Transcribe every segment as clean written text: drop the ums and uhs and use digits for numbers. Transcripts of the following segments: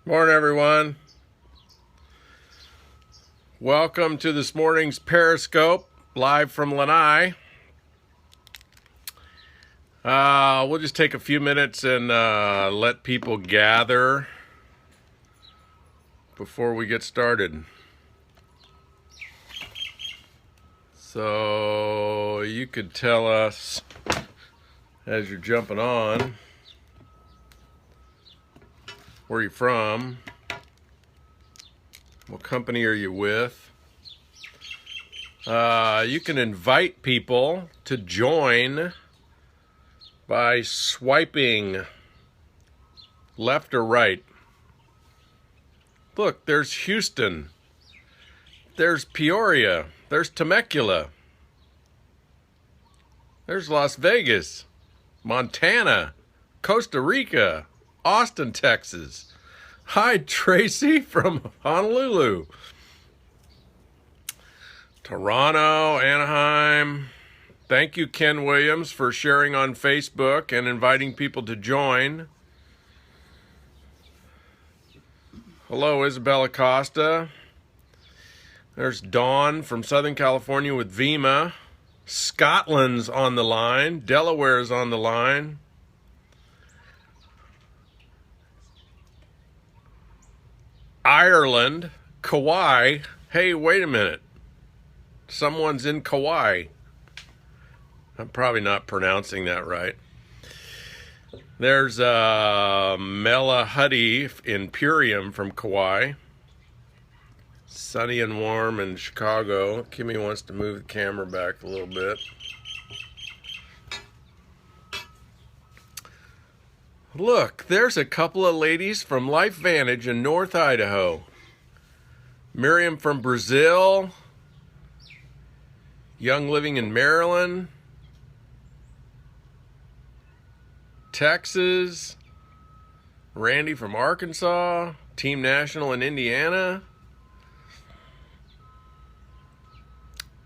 Morning, everyone. Welcome to this morning's Periscope, live from Lanai. We'll just take a few minutes and let people gather before we get started. So you could tell us as you're jumping on where you're from, what company are you with. You can invite people to join by swiping left or right. Look, there's Houston, there's Peoria, there's Temecula, there's Las Vegas, Montana, Costa Rica, Austin, Texas. Hi, Tracy from Honolulu. Toronto, Anaheim. Thank you, Ken Williams, for sharing on Facebook and inviting people to join. Hello, Isabella Costa. There's Dawn from Southern California with Vima. Scotland's on the line. Delaware's on the line. Ireland, Kauai. Hey, wait a minute. Someone's in Kauai. I'm probably not pronouncing that right. There's Mela Huddy in Purium from Kauai. Sunny and warm in Chicago. Kimmy wants to move the camera back a little bit. Look, there's a couple of ladies from Life Vantage in North Idaho. Miriam from Brazil. Young living in Maryland. Texas. Randy from Arkansas. Team National in Indiana.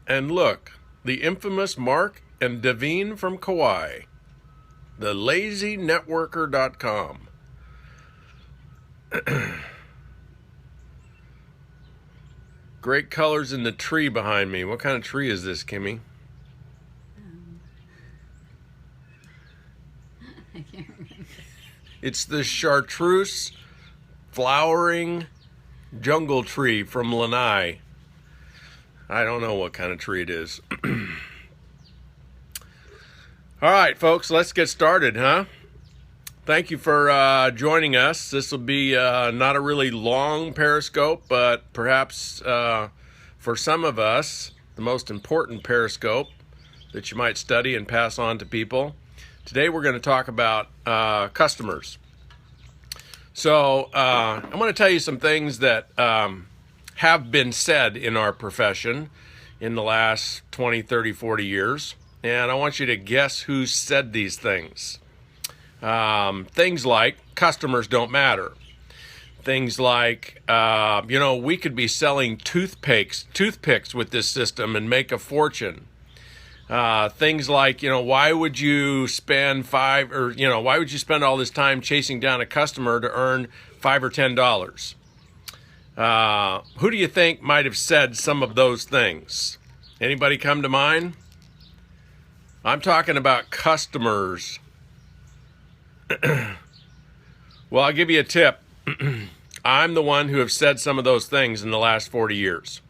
And look, the infamous Mark and Davine from Kauai. TheLazyNetworker.com. Great colors in the tree behind me. What kind of tree is this, Kimmy? I can't remember. It's the chartreuse flowering jungle tree from Lanai. I don't know what kind of tree it is. All right, folks, let's get started, huh? Thank you for joining us. This will be not a really long Periscope, but perhaps for some of us, the most important Periscope that you might study and pass on to people. Today we're going to talk about customers. So I'm going to tell you some things that have been said in our profession in the last 20, 30, 40 years. And I want you to guess who said these things. Things like customers don't matter. Things like, we could be selling toothpicks with this system and make a fortune. Things like, why would you spend why would you spend all this time chasing down a customer to earn $5 or $10? Who do you think might have said some of those things? Anybody come to mind? I'm talking about customers. Well, I'll give you a tip. I'm the one who have said some of those things in the last 40 years.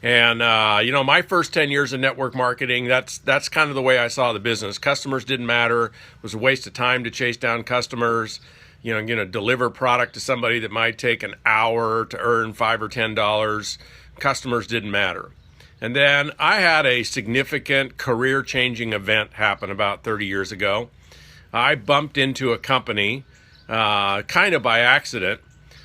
And, my first 10 years of network marketing, that's kind of the way I saw the business. Customers didn't matter. It was a waste of time to chase down customers. Deliver product to somebody that might take an hour to earn $5 or $10. Customers didn't matter. And then I had a significant career-changing event happen about 30 years ago. I bumped into a company, kind of by accident,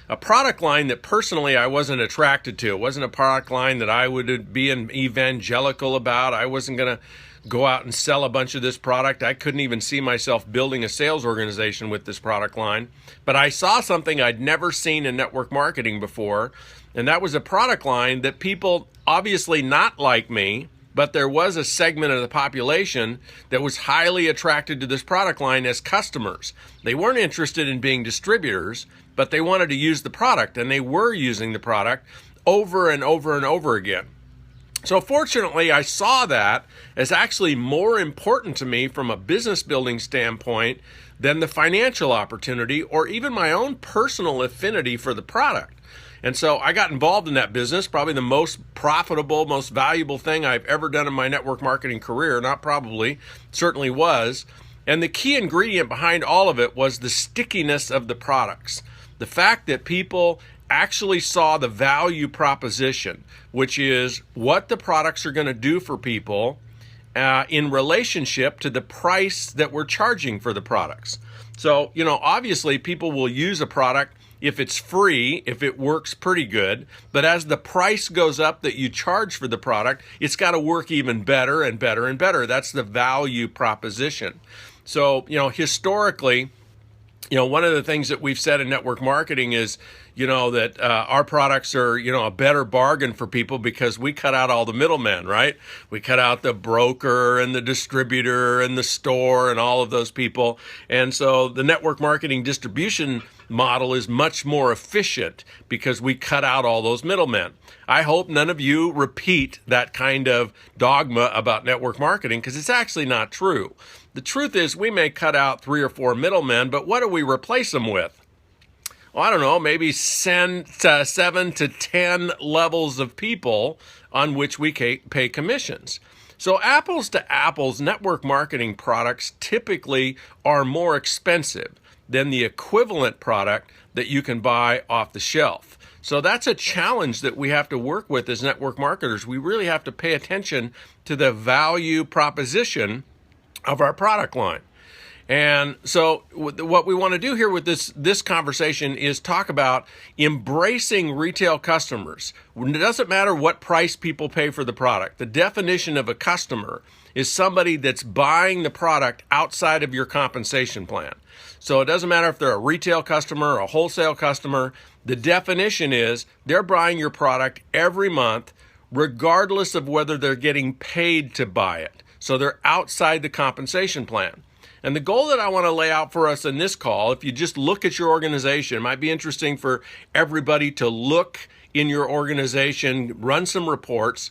a product line that personally I wasn't attracted to. It wasn't a product line that I would be an evangelical about. I wasn't going to go out and sell a bunch of this product. I couldn't even see myself building a sales organization with this product line. But I saw something I'd never seen in network marketing before, and that was a product line that people, obviously not like me, but there was a segment of the population that was highly attracted to this product line as customers. They weren't interested in being distributors, but they wanted to use the product, and they were using the product over and over and over again. So fortunately, I saw that as actually more important to me from a business building standpoint than the financial opportunity or even my own personal affinity for the product. And so I got involved in that business, probably the most profitable, most valuable thing I've ever done in my network marketing career. Not probably, certainly was. And the key ingredient behind all of it was the stickiness of the products. The fact that people actually saw the value proposition, which is what the products are going to do for people in relationship to the price that we're charging for the products. So, obviously people will use a product if it's free, if it works pretty good, but as the price goes up that you charge for the product, it's got to work even better and better and better. That's the value proposition. So, historically, one of the things that we've said in network marketing is, that our products are, a better bargain for people because we cut out all the middlemen, right? We cut out the broker and the distributor and the store and all of those people. And so the network marketing distribution model is much more efficient because we cut out all those middlemen. I hope none of you repeat that kind of dogma about network marketing because it's actually not true. The truth is we may cut out 3 or 4 middlemen, but what do we replace them with? Well, I don't know, maybe 7 to 10 levels of people on which we pay commissions. So apples to apples, network marketing products typically are more expensive than the equivalent product that you can buy off the shelf. So that's a challenge that we have to work with as network marketers. We really have to pay attention to the value proposition of our product line. And so what we want to do here with this conversation is talk about embracing retail customers. It doesn't matter what price people pay for the product. The definition of a customer is somebody that's buying the product outside of your compensation plan. So it doesn't matter if they're a retail customer or a wholesale customer. The definition is they're buying your product every month, regardless of whether they're getting paid to buy it. So they're outside the compensation plan. And the goal that I want to lay out for us in this call, if you just look at your organization, it might be interesting for everybody to look in your organization, run some reports.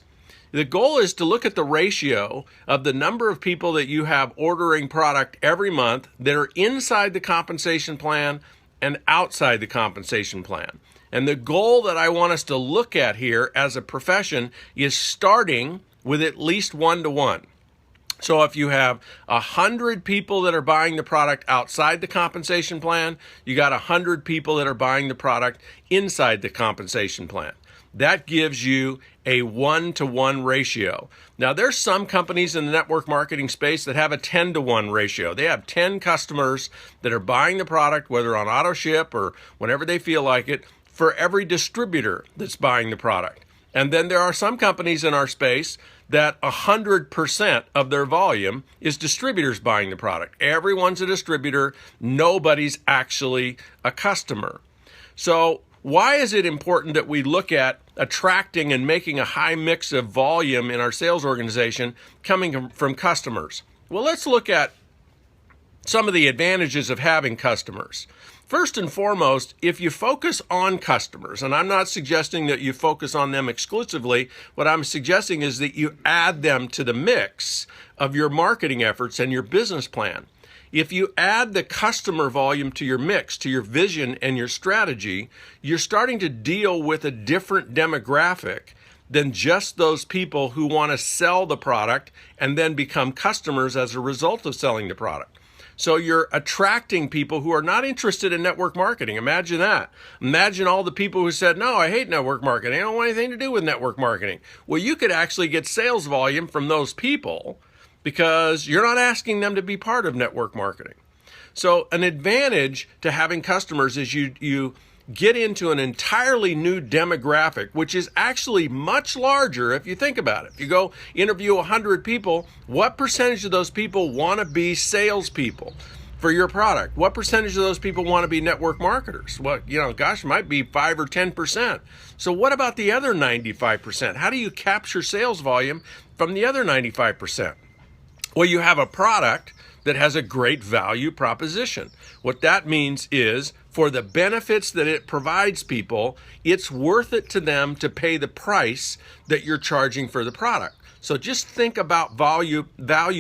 The goal is to look at the ratio of the number of people that you have ordering product every month that are inside the compensation plan and outside the compensation plan. And the goal that I want us to look at here as a profession is starting with at least 1-to-1. So if you have 100 people that are buying the product outside the compensation plan, you got 100 people that are buying the product inside the compensation plan. That gives you a 1-to-1 ratio. Now, there's some companies in the network marketing space that have a 10-to-1 ratio. They have 10 customers that are buying the product, whether on auto ship or whenever they feel like it, for every distributor that's buying the product. And then there are some companies in our space that 100% of their volume is distributors buying the product. Everyone's a distributor. Nobody's actually a customer. So why is it important that we look at attracting and making a high mix of volume in our sales organization coming from customers? Well, let's look at some of the advantages of having customers. First and foremost, if you focus on customers, and I'm not suggesting that you focus on them exclusively, what I'm suggesting is that you add them to the mix of your marketing efforts and your business plan. If you add the customer volume to your mix, to your vision and your strategy, you're starting to deal with a different demographic than just those people who want to sell the product and then become customers as a result of selling the product. So you're attracting people who are not interested in network marketing. Imagine that. Imagine all the people who said, no, I hate network marketing. I don't want anything to do with network marketing. Well, you could actually get sales volume from those people because you're not asking them to be part of network marketing. So an advantage to having customers is you get into an entirely new demographic, which is actually much larger if you think about it. If you go interview 100 people, what percentage of those people want to be salespeople? for your product? What percentage of those people want to be network marketers? Well, gosh, it might be 5 or 10%. So what about the other 95%? How do you capture sales volume from the other 95%? Well, you have a product that has a great value proposition. What that means is, for the benefits that it provides people, it's worth it to them to pay the price that you're charging for the product. So just think about value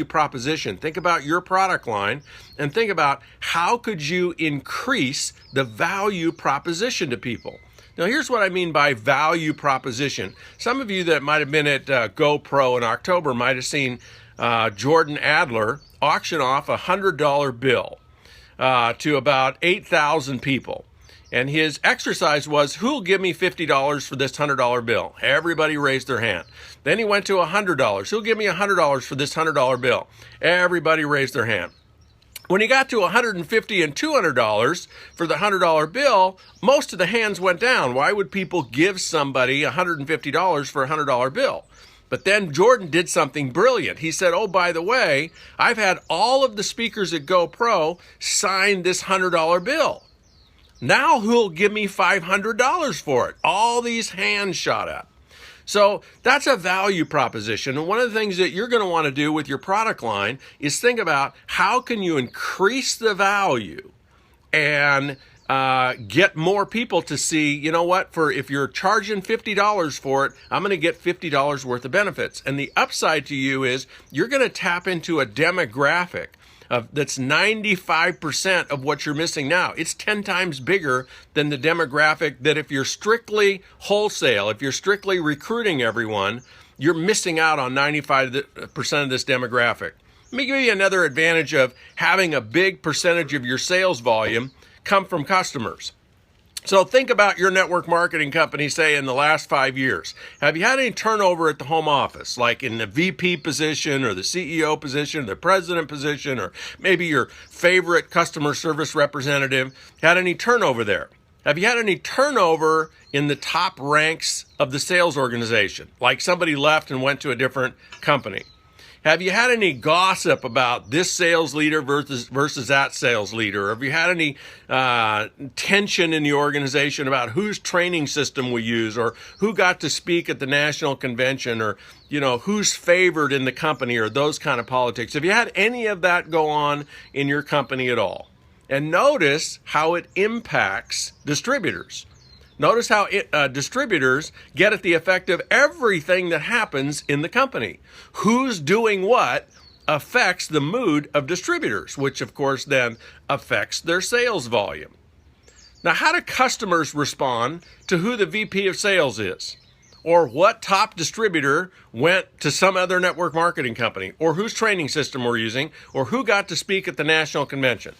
proposition. Think about your product line and think about how could you increase the value proposition to people. Now, here's what I mean by value proposition. Some of you that might have been at GoPro in October might have seen Jordan Adler auction off a $100 bill to about 8,000 people. And his exercise was, who'll give me $50 for this $100 bill? Everybody raised their hand. Then he went to $100. Who'll give me $100 for this $100 bill? Everybody raised their hand. When he got to $150 and $200 for the $100 bill, most of the hands went down. Why would people give somebody $150 for a $100 bill? But then Jordan did something brilliant. He said, oh, by the way, I've had all of the speakers at GoPro sign this $100 bill. Now who'll give me $500 for it? All these hands shot up. So that's a value proposition. And one of the things that you're going to want to do with your product line is think about how can you increase the value and get more people to see, you know what, if you're charging $50 for it, I'm going to get $50 worth of benefits. And the upside to you is you're going to tap into a demographic that's 95% of what you're missing now. It's 10 times bigger than the demographic that if you're strictly wholesale, if you're strictly recruiting everyone, you're missing out on 95% of this demographic. Let me give you another advantage of having a big percentage of your sales volume come from customers. So think about your network marketing company, say, in the last 5 years. Have you had any turnover at the home office, like in the VP position or the CEO position, the president position, or maybe your favorite customer service representative? Had any turnover there? Have you had any turnover in the top ranks of the sales organization, like somebody left and went to a different company? Have you had any gossip about this sales leader versus that sales leader? Have you had any tension in the organization about whose training system we use, or who got to speak at the national convention, or who's favored in the company, or those kind of politics? Have you had any of that go on in your company at all? And notice how it impacts distributors. Notice how distributors get at the effect of everything that happens in the company. Who's doing what affects the mood of distributors, which of course then affects their sales volume. Now, how do customers respond to who the VP of sales is? Or what top distributor went to some other network marketing company? Or whose training system we're using? Or who got to speak at the national convention?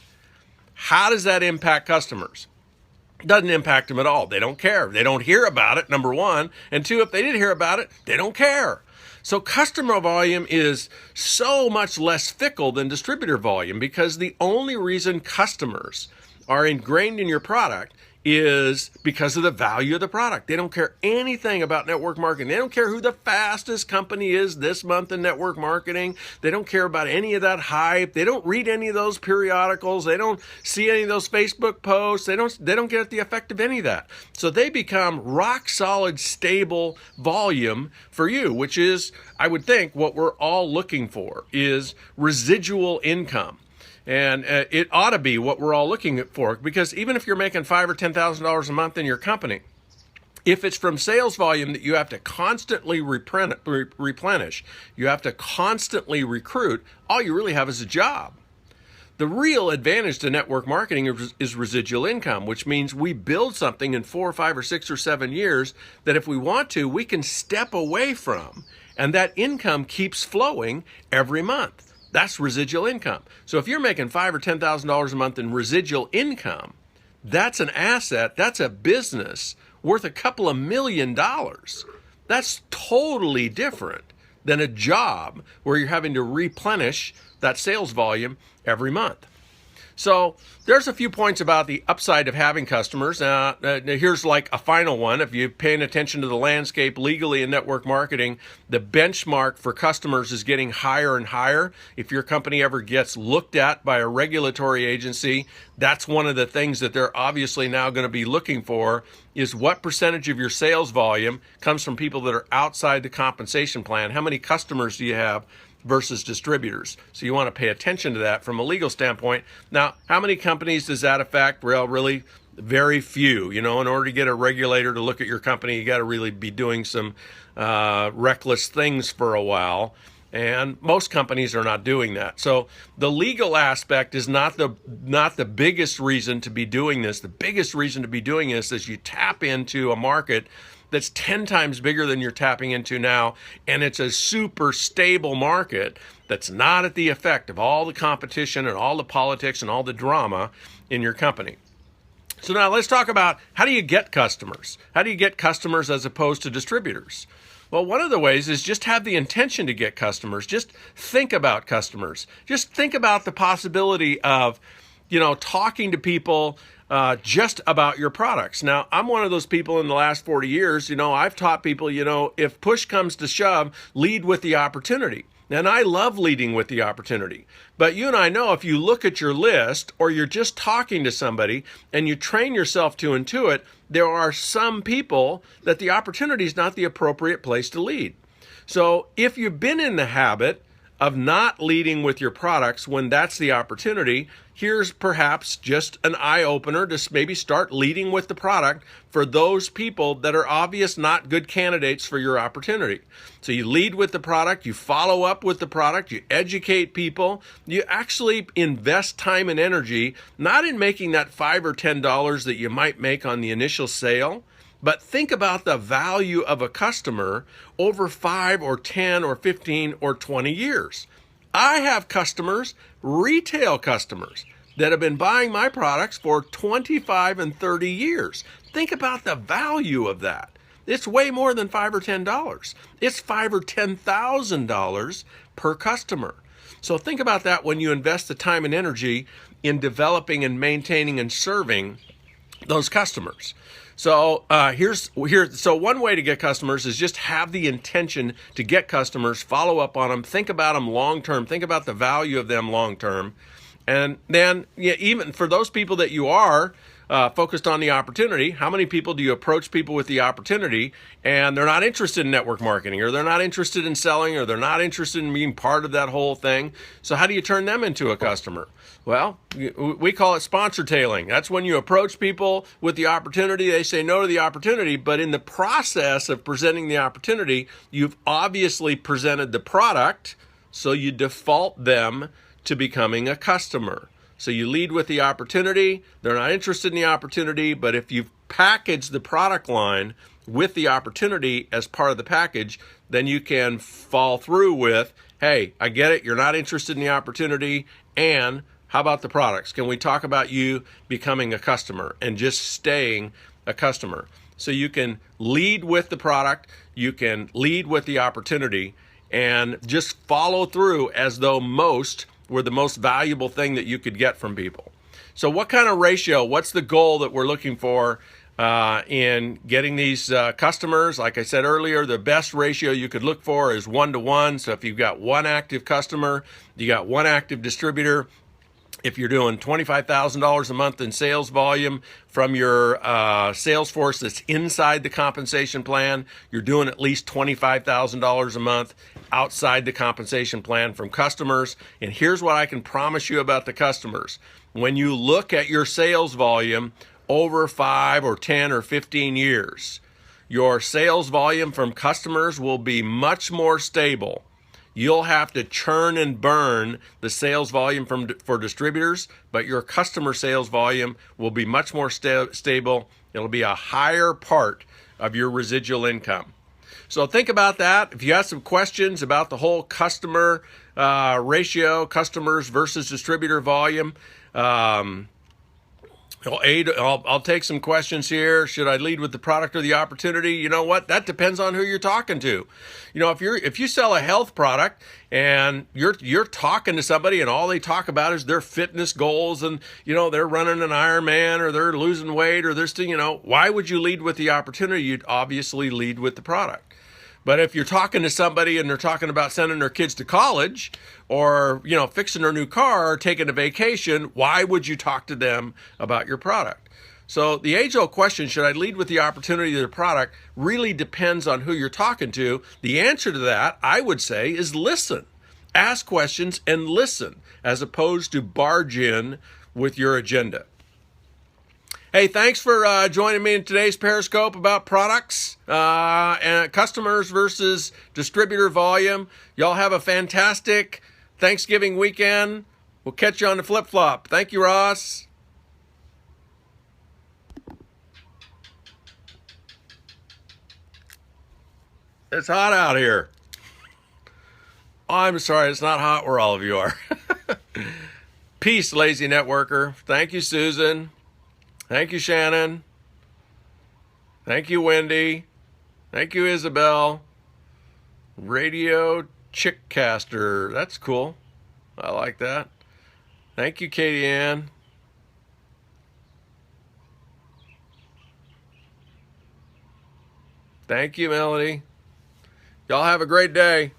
How does that impact customers? Doesn't impact them at all. They don't care. They don't hear about it, number one. And two, if they did hear about it, they don't care. So customer volume is so much less fickle than distributor volume, because the only reason customers are ingrained in your product is because of the value of the product. They don't care anything about network marketing. They don't care who the fastest company is this month in network marketing. They don't care about any of that hype. They don't read any of those periodicals. They don't see any of those Facebook posts. They don't get the effect of any of that. So they become rock solid, stable volume for you, which is, I would think, what we're all looking for is residual income. And it ought to be what we're all looking for, because even if you're making $5,000 or $10,000 a month in your company, if it's from sales volume that you have to constantly replenish, you have to constantly recruit, all you really have is a job. The real advantage to network marketing is residual income, which means we build something in 4 or 5 or 6 or 7 years that if we want to, we can step away from, and that income keeps flowing every month. That's residual income. So if you're making $5,000 or $10,000 a month in residual income, that's an asset, that's a business worth a couple of $1 million. That's totally different than a job where you're having to replenish that sales volume every month. So there's a few points about the upside of having customers. Here's like a final one. If you're paying attention to the landscape legally in network marketing, the benchmark for customers is getting higher and higher. If your company ever gets looked at by a regulatory agency, that's one of the things that they're obviously now going to be looking for, is what percentage of your sales volume comes from people that are outside the compensation plan. How many customers do you have versus distributors? So you want to pay attention to that from a legal standpoint. Now, how many companies does that affect? Well, really very few. In order to get a regulator to look at your company, you got to really be doing some reckless things for a while. And most companies are not doing that. So the legal aspect is not the biggest reason to be doing this. The biggest reason to be doing this is you tap into a market that's 10 times bigger than you're tapping into now, and it's a super stable market that's not at the effect of all the competition and all the politics and all the drama in your company. So now let's talk about, how do you get customers? How do you get customers as opposed to distributors? Well, one of the ways is just have the intention to get customers. Just think about customers. Just think about the possibility of, talking to people just about your products. Now, I'm one of those people in the last 40 years, I've taught people, if push comes to shove, lead with the opportunity. And I love leading with the opportunity. But you and I know, if you look at your list or you're just talking to somebody and you train yourself to intuit, there are some people that the opportunity is not the appropriate place to lead. So if you've been in the habit of not leading with your products when that's the opportunity, here's perhaps just an eye-opener to maybe start leading with the product for those people that are obvious not good candidates for your opportunity. So you lead with the product, you follow up with the product, you educate people, you actually invest time and energy, not in making that $5 or $10 that you might make on the initial sale, but think about the value of a customer over 5 or 10 or 15 or 20 years. I have customers, retail customers, that have been buying my products for 25 and 30 years. Think about the value of that. It's way more than $5 or $10. It's $5,000 or $10,000 per customer. So think about that when you invest the time and energy in developing and maintaining and serving those customers. So so one way to get customers is just have the intention to get customers, follow up on them, think about them long term, think about the value of them long term. And then even for those people that you are focused on the opportunity, how many people do you approach people with the opportunity and they're not interested in network marketing, or they're not interested in selling, or they're not interested in being part of that whole thing? So how do you turn them into a customer? Well, we call it sponsor tailing. That's when you approach people with the opportunity, they say no to the opportunity, but in the process of presenting the opportunity, you've obviously presented the product, so you default them to becoming a customer. So you lead with the opportunity, they're not interested in the opportunity, but if you've packaged the product line with the opportunity as part of the package, then you can fall through with, hey, I get it, you're not interested in the opportunity, and how about the products? Can we talk about you becoming a customer and just staying a customer? So you can lead with the product, you can lead with the opportunity, and just follow through as though most were the most valuable thing that you could get from people. So what kind of ratio, what's the goal that we're looking for in getting these customers? Like I said earlier, the best ratio you could look for is 1-to-1. So if you've got one active customer, you got one active distributor. If you're doing $25,000 a month in sales volume from your sales force that's inside the compensation plan, you're doing at least $25,000 a month outside the compensation plan from customers. And here's what I can promise you about the customers. When you look at your sales volume over 5 or 10 or 15 years, your sales volume from customers will be much more stable. You'll have to churn and burn the sales volume for distributors, but your customer sales volume will be much more stable. It'll be a higher part of your residual income. So think about that. If you have some questions about the whole customer ratio, customers versus distributor volume, I'll take some questions here. Should I lead with the product or the opportunity? You know what? That depends on who you're talking to. You know, if you sell a health product and you're talking to somebody and all they talk about is their fitness goals and, you know, they're running an Ironman or they're losing weight or they're still, you know, why would you lead with the opportunity? You'd obviously lead with the product. But if you're talking to somebody and they're talking about sending their kids to college or, you know, fixing their new car or taking a vacation, why would you talk to them about your product? So the age-old question, should I lead with the opportunity of the product, really depends on who you're talking to. The answer to that, I would say, is listen. Ask questions and listen, as opposed to barge in with your agenda. Hey, thanks for joining me in today's Periscope about products and customers versus distributor volume. Y'all have a fantastic Thanksgiving weekend. We'll catch you on the flip-flop. Thank you, Ross. It's hot out here. Oh, I'm sorry, it's not hot where all of you are. Peace, lazy networker. Thank you, Susan. Thank you, Shannon. Thank you, Wendy. Thank you, Isabel. Radio Chickcaster. That's cool. I like that. Thank you, Katie Ann. Thank you, Melody. Y'all have a great day.